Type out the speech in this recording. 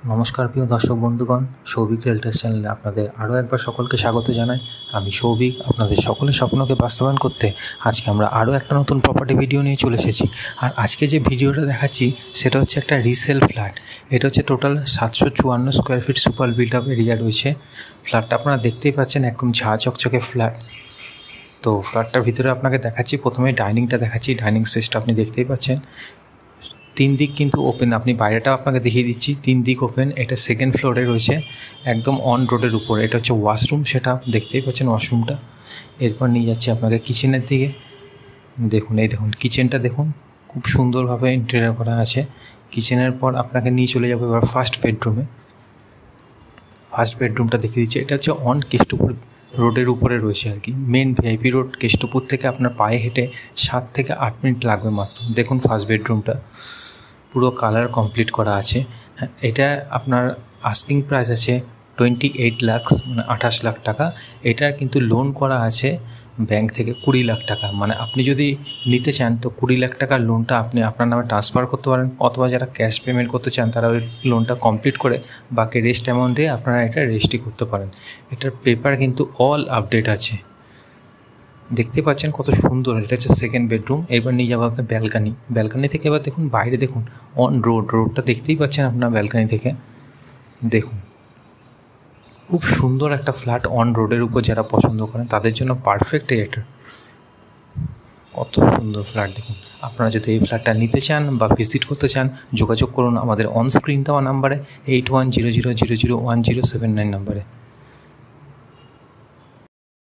নমস্কার প্রিয় দর্শক বন্ধুগণ, সৌভিক রিয়েলটার্স চ্যানেলে আপনাদের আরও একবার সকলকে স্বাগত জানাই। আমি সৌভিক। আপনাদের সকলের স্বপ্নকে বাস্তবায়ন করতে আজকে আমরা আরও একটা নতুন প্রপার্টি ভিডিও নিয়ে চলে এসেছি। আর আজকে যে ভিডিওটা দেখাচ্ছি সেটা হচ্ছে একটা রিসেল ফ্ল্যাট। এটা হচ্ছে total 754 square feet super build up area রয়েছে। ফ্ল্যাটটা আপনারা দেখতেই পাচ্ছেন, একদম ঝাঁ চকচকে ফ্ল্যাট। তো ফ্ল্যাটটার ভিতরে আপনাকে দেখাচ্ছি, প্রথমে ডাইনিংটা দেখাচ্ছি। ডাইনিং স্পেসটা আপনি দেখতেই পাচ্ছেন, 3 দিক কিন্তু ওপেন। আপনি বাইরেটা আপনাকে দেখিয়ে দিচ্ছি, 3 দিক ওপেন। এটা সেকেন্ড ফ্লোরে রয়েছে, একদম অন রোডের উপরে। এটা হচ্ছে ওয়াশরুম, সেটা দেখতেই পাচ্ছেন ওয়াশরুমটা। এরপর নিয়ে যাচ্ছি আপনাকে কিচেনের দিকে। দেখুন, এই দেখুন কিচেনটা দেখুন, খুব সুন্দরভাবে ইন্টেরিয়র করা আছে। কিচেনের পর আপনাকে নিয়ে চলে যাবো এবার ফার্স্ট বেডরুমে। ফার্স্ট বেডরুমটা দেখিয়ে দিচ্ছি। এটা হচ্ছে অন কেষ্টপুর রোডের উপরে রয়েছে আর কি, মেন ভিআইপি রোড। কেষ্টপুর থেকে আপনার পায়ে হেঁটে 7 থেকে 8 মিনিট লাগবে মাত্র। দেখুন ফার্স্ট বেডরুমটা পুরো কালার কমপ্লিট করা আছে। এটা আপনার আস্কিং প্রাইস আছে 28 লাখ, মানে 28 লাখ টাকা। এটার কিন্তু লোন করা আছে ব্যাংক থেকে 20 লাখ টাকা। মানে আপনি যদি নিতে চান তো 20 লাখ টাকার লোনটা আপনি আপনার নামে ট্রান্সফার করতে পারেন, অথবা যারা ক্যাশ পেমেন্ট করতে চান তারা ওই লোনটা কমপ্লিট করে বাকি রেস্ট অ্যামাউন্ট দিয়ে আপনারা এটা রেজিস্ট্রি করতে পারেন। এটার পেপার কিন্তু অল আপডেট আছে। দেখতে পাচ্ছেন কত সুন্দর। এটা হচ্ছে সেকেন্ড বেডরুম। এবার নিয়ে যাবো আপনার ব্যালকানি। ব্যালকানি থেকে এবার দেখুন বাইরে, দেখুন অন রোডটা দেখতেই পাচ্ছেন আপনার ব্যালকানি থেকে। দেখুন খুব সুন্দর একটা ফ্ল্যাট অন রোডের উপর। যারা পছন্দ করেন তাদের জন্য পারফেক্ট এটা। কত সুন্দর ফ্ল্যাট দেখুন। আপনারা যদি এই ফ্ল্যাটটা নিতে চান বা ভিজিট করতে চান, যোগাযোগ করুন আমাদের অন স্ক্রিন দেওয়া নাম্বারে 8100001079 নাম্বারে।